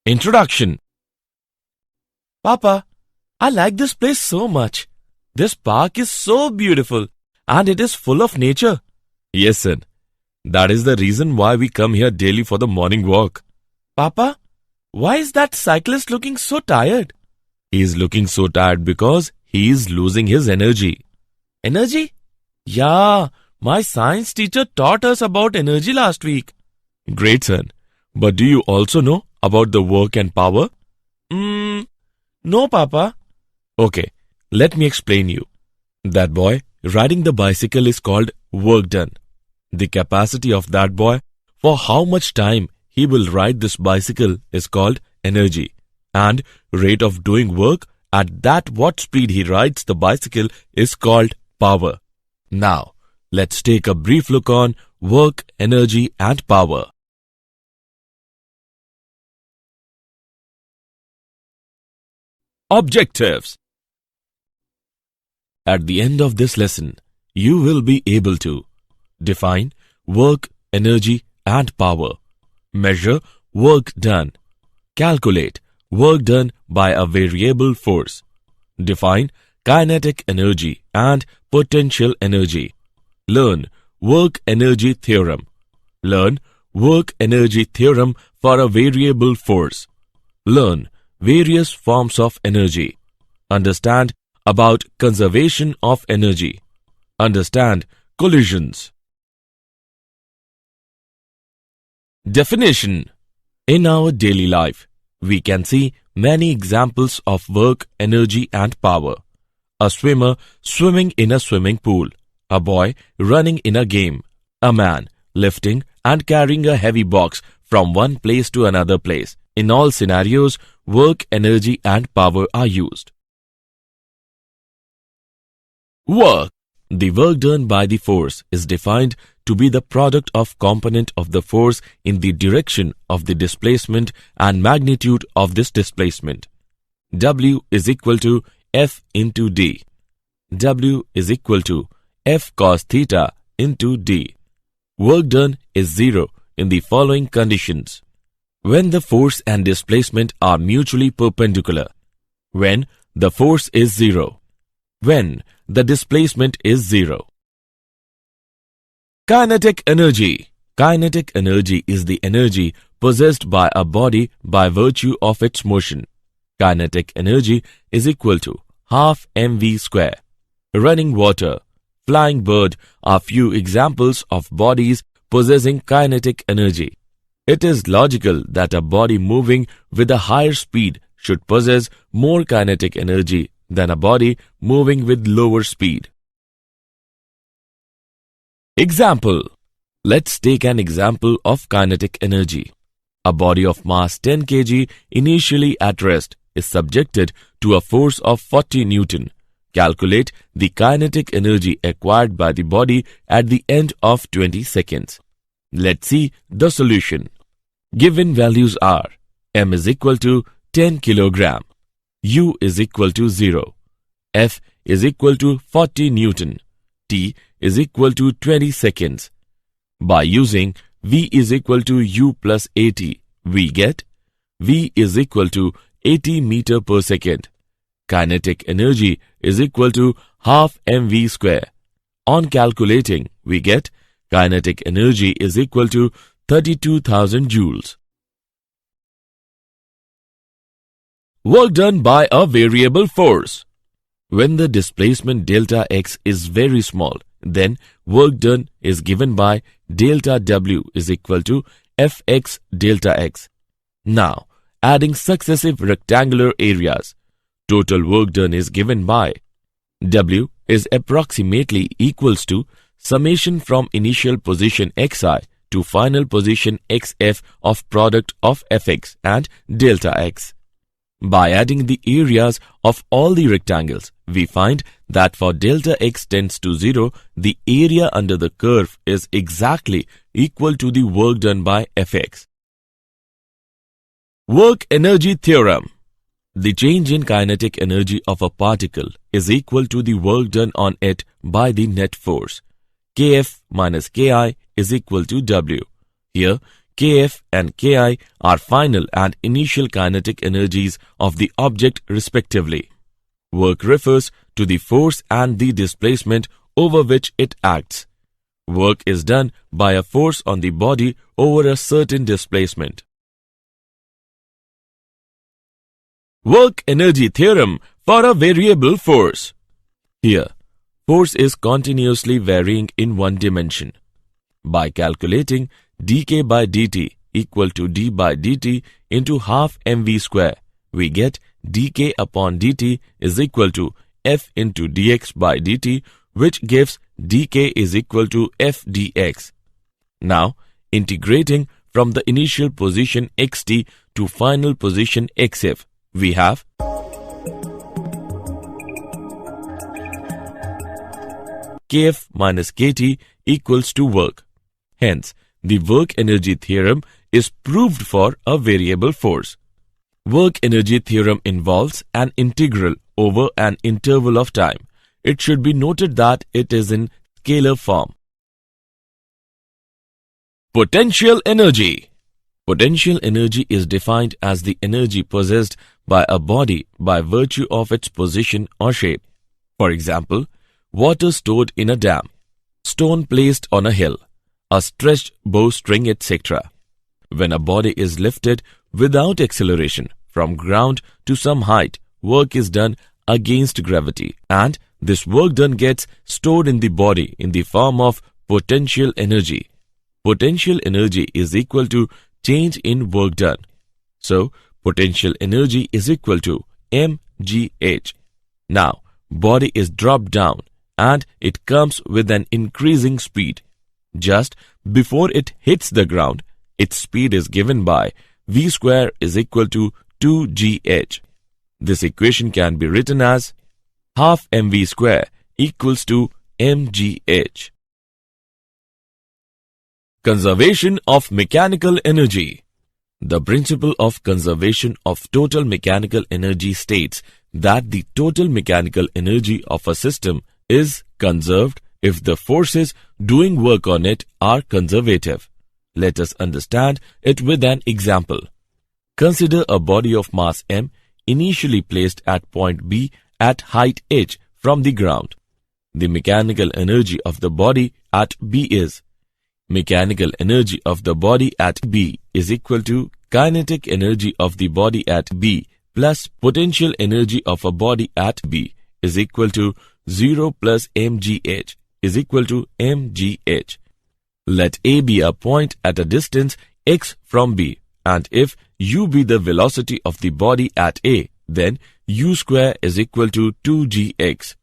Introduction. Papa, I like this place so much. This park is so beautiful and it is full of nature. Yes, son. That is the reason why we come here daily for the morning walk. Papa, why is that cyclist looking so tired? He is looking so tired because he is losing his energy. Energy? Yeah, my science teacher taught us about energy last week. Great, son. But do you also know about the work and power? No, Papa. Okay, let me explain you. That boy riding the bicycle is called work done. The capacity of that boy for how much time he will ride this bicycle is called energy. And rate of doing work at that what speed he rides the bicycle is called power. Now, let's take a brief look on work, energy and power. Objectives. At the end of this lesson, you will be able to define work, energy and power, measure work done, calculate work done by a variable force, define kinetic energy and potential energy, learn work energy theorem, learn work energy theorem for a variable force, learn various forms of energy, understand about conservation of energy, understand collisions. Definition. In our daily life, we can see many examples of work, energy and power. A swimmer swimming in a swimming pool, a boy running in a game, a man lifting and carrying a heavy box from one place to another place. In all scenarios, work, energy and power are used. Work. The work done by the force is defined to be the product of component of the force in the direction of the displacement and magnitude of this displacement. W is equal to F into D. W is equal to F cos theta into D. Work done is zero in the following conditions. When the force and displacement are mutually perpendicular. When the force is zero. When the displacement is zero. Kinetic energy. Kinetic energy is the energy possessed by a body by virtue of its motion. Kinetic energy is equal to half mv square. Running water, flying bird are few examples of bodies possessing kinetic energy. It is logical that a body moving with a higher speed should possess more kinetic energy than a body moving with lower speed. Example. Let's take an example of kinetic energy. A body of mass 10 kg initially at rest is subjected to a force of 40 Newton. Calculate the kinetic energy acquired by the body at the end of 20 seconds. Let's see the solution. Given values are m is equal to 10 kg, u is equal to 0, f is equal to 40 Newton, t is equal to 20 seconds. By using v is equal to u plus 80, we get v is equal to 80 meter per second. Kinetic energy is equal to half mv square. On calculating, we get kinetic energy is equal to 32,000 joules. Work done by a variable force. When the displacement delta x is very small, then work done is given by delta w is equal to fx delta x. Now, adding successive rectangular areas, total work done is given by w is approximately equals to summation from initial position xi to final position xf of product of fx and delta x. By adding the areas of all the rectangles, we find that for delta x tends to 0, the area under the curve is exactly equal to the work done by fx. Work energy theorem. The change in kinetic energy of a particle is equal to the work done on it by the net force. Kf minus Ki is equal to W. Here, Kf and Ki are final and initial kinetic energies of the object respectively. Work refers to the force and the displacement over which it acts. Work is done by a force on the body over a certain displacement. Work energy theorem for a variable force. Here, force is continuously varying in one dimension. By calculating dk by dt equal to d by dt into half mv square, we get dk upon dt is equal to f into dx by dt, which gives dk is equal to f dx. Now, integrating from the initial position xt to final position xf, we have Kf minus Kt equals to work. Hence, the work energy theorem is proved for a variable force. Work energy theorem involves an integral over an interval of time. It should be noted that it is in scalar form. Potential energy. Potential energy is defined as the energy possessed by a body by virtue of its position or shape. For example, water stored in a dam, stone placed on a hill, a stretched bowstring, etc. When a body is lifted without acceleration from ground to some height, work is done against gravity, and this work done gets stored in the body in the form of potential energy. Potential energy is equal to change in work done. So, potential energy is equal to mgh. Now, body is dropped down and it comes with an increasing speed. Just before it hits the ground, its speed is given by v square is equal to 2gh. This equation can be written as half mv square equals to mgh. Conservation of mechanical energy. The principle of conservation of total mechanical energy states that the total mechanical energy of a system is conserved if the forces doing work on it are conservative. Let us understand it with an example. Consider a body of mass m initially placed at point B at height h from the ground. The mechanical energy of the body at B is mechanical energy of the body at B is equal to kinetic energy of the body at B plus potential energy of a body at B is equal to 0 plus mgh is equal to mgh. Let A be a point at a distance x from B, and if u be the velocity of the body at A, then u square is equal to 2gx.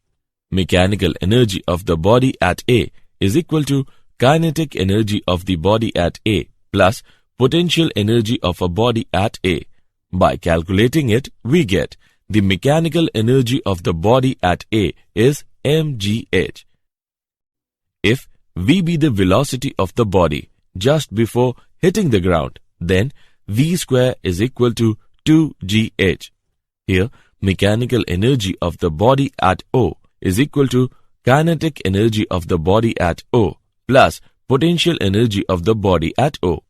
Mechanical energy of the body at A is equal to kinetic energy of the body at A plus potential energy of a body at A. By calculating it, we get the mechanical energy of the body at A is mgh. If v be the velocity of the body just before hitting the ground, then v square is equal to 2gh. Here, mechanical energy of the body at O is equal to kinetic energy of the body at O plus potential energy of the body at O.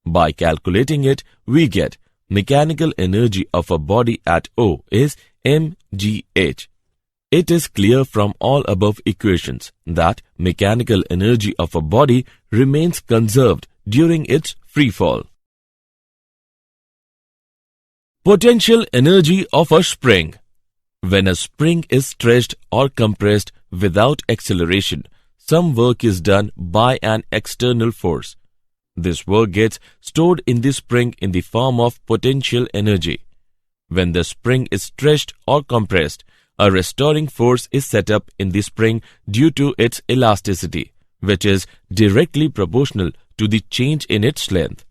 By calculating it, we get mechanical energy of a body at O is mgh. It is clear from all above equations that mechanical energy of a body remains conserved during its free fall. Potential energy of a spring. When a spring is stretched or compressed without acceleration, some work is done by an external force. This work gets stored in the spring in the form of potential energy. When the spring is stretched or compressed, a restoring force is set up in the spring due to its elasticity, which is directly proportional to the change in its length.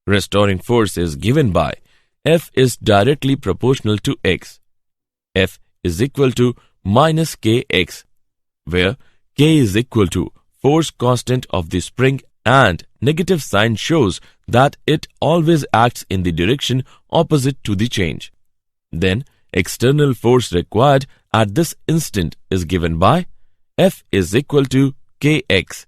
Restoring force is given by F is directly proportional to x. F is equal to minus kx, where k is equal to force constant of the spring and negative sign shows that it always acts in the direction opposite to the change. Then, external force required at this instant is given by F is equal to kx.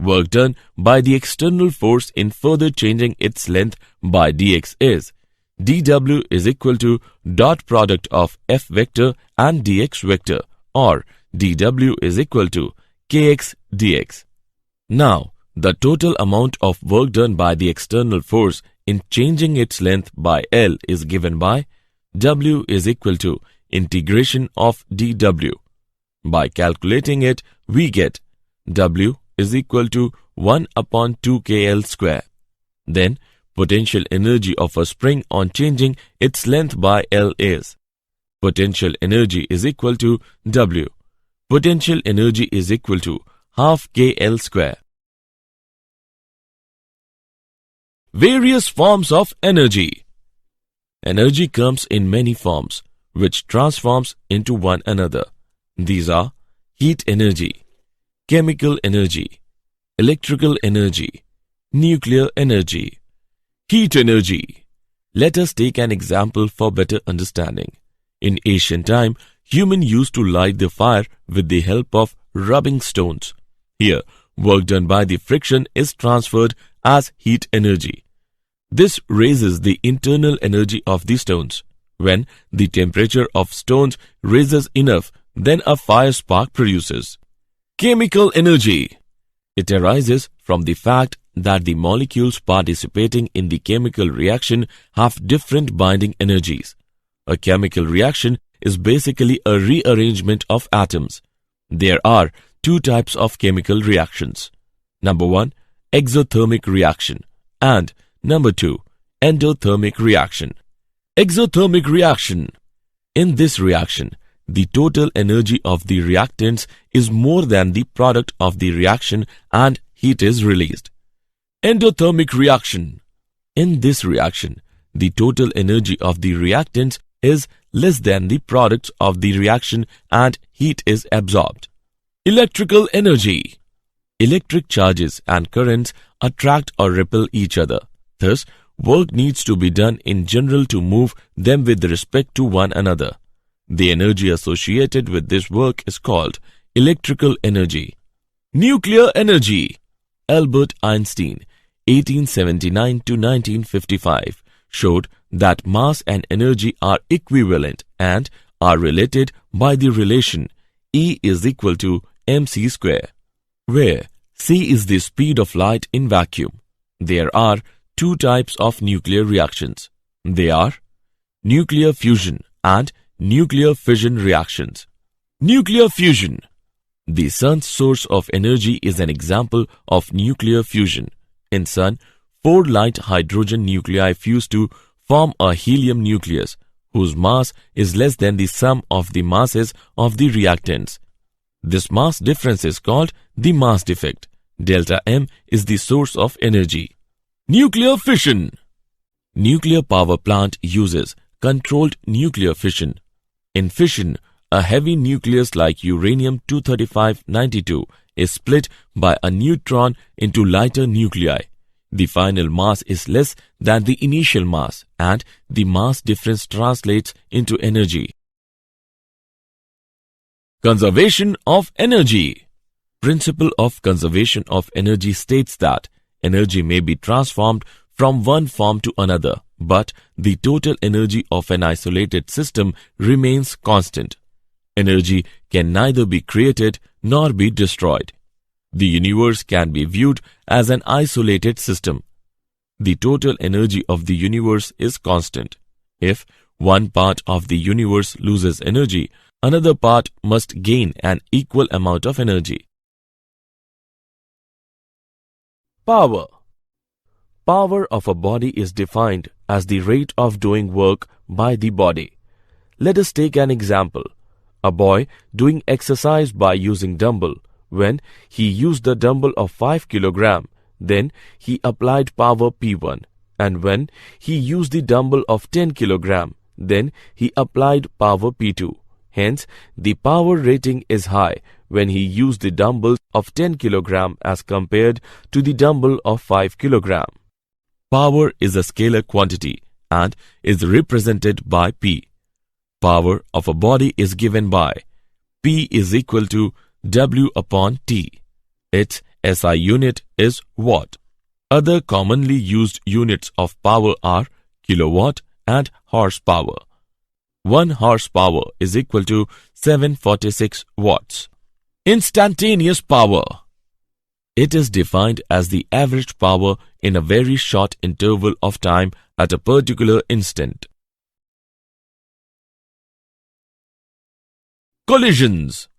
Work done by the external force in further changing its length by dx is dw is equal to dot product of f vector and dx vector, or dw is equal to kx dx. Now, the total amount of work done by the external force in changing its length by L is given by W is equal to integration of dW. By calculating it, we get W is equal to 1 upon 2kL square. Then, potential energy of a spring on changing its length by L is potential energy is equal to W. Potential energy is equal to half kL square. Various forms of energy. Energy comes in many forms, which transforms into one another. These are heat energy, chemical energy, electrical energy, nuclear energy. Heat energy. Let us take an example for better understanding. In ancient time, humans used to light the fire with the help of rubbing stones. Here, work done by the friction is transferred as heat energy. This raises the internal energy of the stones. When the temperature of stones rises enough, then a fire spark produces. Chemical energy. It arises from the fact that the molecules participating in the chemical reaction have different binding energies. A chemical reaction is basically a rearrangement of atoms. There are two types of chemical reactions. Number 1, exothermic reaction, and Number 2, endothermic reaction. Exothermic reaction. In this reaction, the total energy of the reactants is more than the product of the reaction and heat is released. Endothermic reaction. In this reaction, the total energy of the reactants is less than the products of the reaction and heat is absorbed. Electrical energy. Electric charges and currents attract or repel each other. Thus, work needs to be done in general to move them with respect to one another. The energy associated with this work is called electrical energy. Nuclear energy. Albert Einstein, 1879 to 1955, showed that mass and energy are equivalent and are related by the relation E is equal to mc square, where c is the speed of light in vacuum. There are two types of nuclear reactions. They are nuclear fusion and nuclear fission reactions. Nuclear fusion. The sun's source of energy is an example of nuclear fusion. In sun, 4 light hydrogen nuclei fuse to form a helium nucleus, whose mass is less than the sum of the masses of the reactants. This mass difference is called the mass defect. Delta M is the source of energy. Nuclear fission. Nuclear power plant uses controlled nuclear fission. In fission, a heavy nucleus like uranium-235-92 is split by a neutron into lighter nuclei. The final mass is less than the initial mass, and the mass difference translates into energy. Conservation of energy. Principle of conservation of energy states that energy may be transformed from one form to another, but the total energy of an isolated system remains constant. Energy can neither be created nor be destroyed. The universe can be viewed as an isolated system. The total energy of the universe is constant. If one part of the universe loses energy, another part must gain an equal amount of energy. Power. Power of a body is defined as the rate of doing work by the body. Let us take an example. A boy doing exercise by using dumbbell. When he used the dumbbell of 5 kg, then he applied power P1. And when he used the dumbbell of 10 kg, then he applied power P2. Hence, the power rating is high when he used the dumbbell of 10 kg as compared to the dumbbell of 5 kg. Power is a scalar quantity and is represented by P. Power of a body is given by P is equal to W upon T. Its SI unit is watt. Other commonly used units of power are kilowatt and horsepower. 1 horsepower is equal to 746 watts. Instantaneous power. It is defined as the average power in a very short interval of time at a particular instant. Collisions.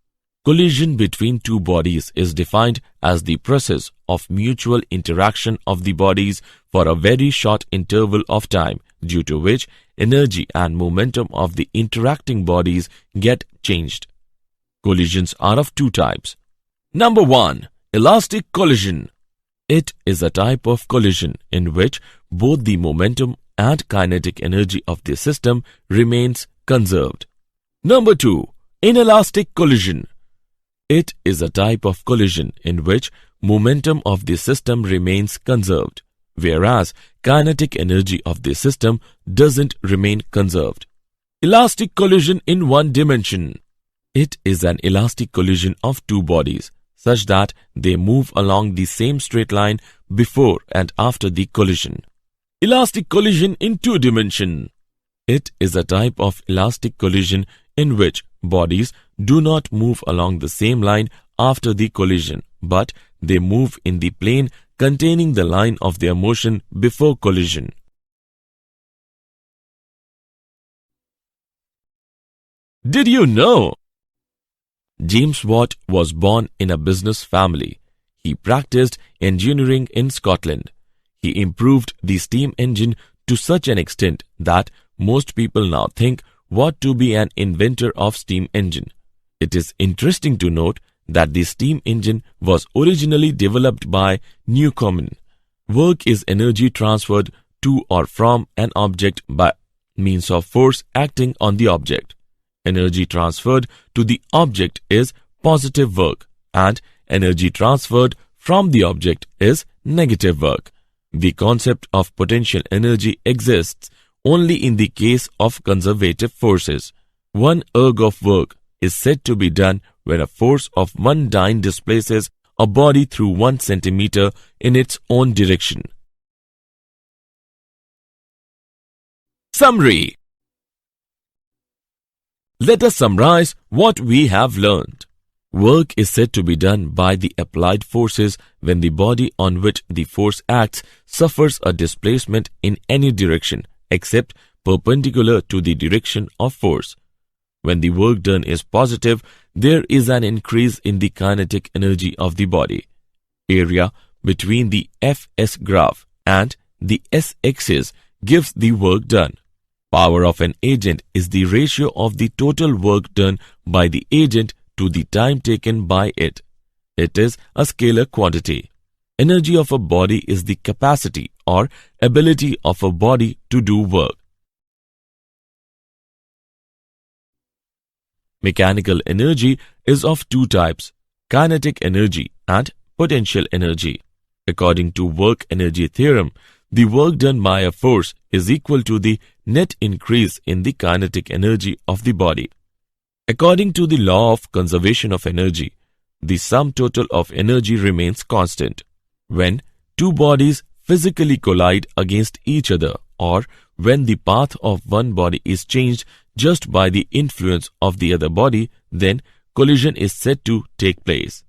Collision between two bodies is defined as the process of mutual interaction of the bodies for a very short interval of time, due to which energy and momentum of the interacting bodies get changed. Collisions are of two types. Number 1. Elastic collision. It is a type of collision in which both the momentum and kinetic energy of the system remains conserved. Number 2. Inelastic collision. It is a type of collision in which momentum of the system remains conserved, whereas kinetic energy of the system doesn't remain conserved. Elastic collision in one dimension. It is an elastic collision of two bodies, such that they move along the same straight line before and after the collision. Elastic collision in two dimension. It is a type of elastic collision in which bodies do not move along the same line after the collision, but they move in the plane containing the line of their motion before collision. Did you know? James Watt was born in a business family. He practiced engineering in Scotland. He improved the steam engine to such an extent that most people now think Watt to be an inventor of steam engine. It is interesting to note that the steam engine was originally developed by Newcomen. Work is energy transferred to or from an object by means of force acting on the object. Energy transferred to the object is positive work, and energy transferred from the object is negative work. The concept of potential energy exists only in the case of conservative forces. 1 erg of work is said to be done when a force of 1 dyne displaces a body through 1 centimeter in its own direction. Summary. Let us summarize what we have learned. Work is said to be done by the applied forces when the body on which the force acts suffers a displacement in any direction except perpendicular to the direction of force. When the work done is positive, there is an increase in the kinetic energy of the body. Area between the Fs graph and the S-axis gives the work done. Power of an agent is the ratio of the total work done by the agent to the time taken by it. It is a scalar quantity. Energy of a body is the capacity or ability of a body to do work. Mechanical energy is of two types, kinetic energy and potential energy. According to work energy theorem, the work done by a force is equal to the net increase in the kinetic energy of the body. According to the law of conservation of energy, the sum total of energy remains constant. When two bodies physically collide against each other, or when the path of one body is changed just by the influence of the other body, then collision is said to take place.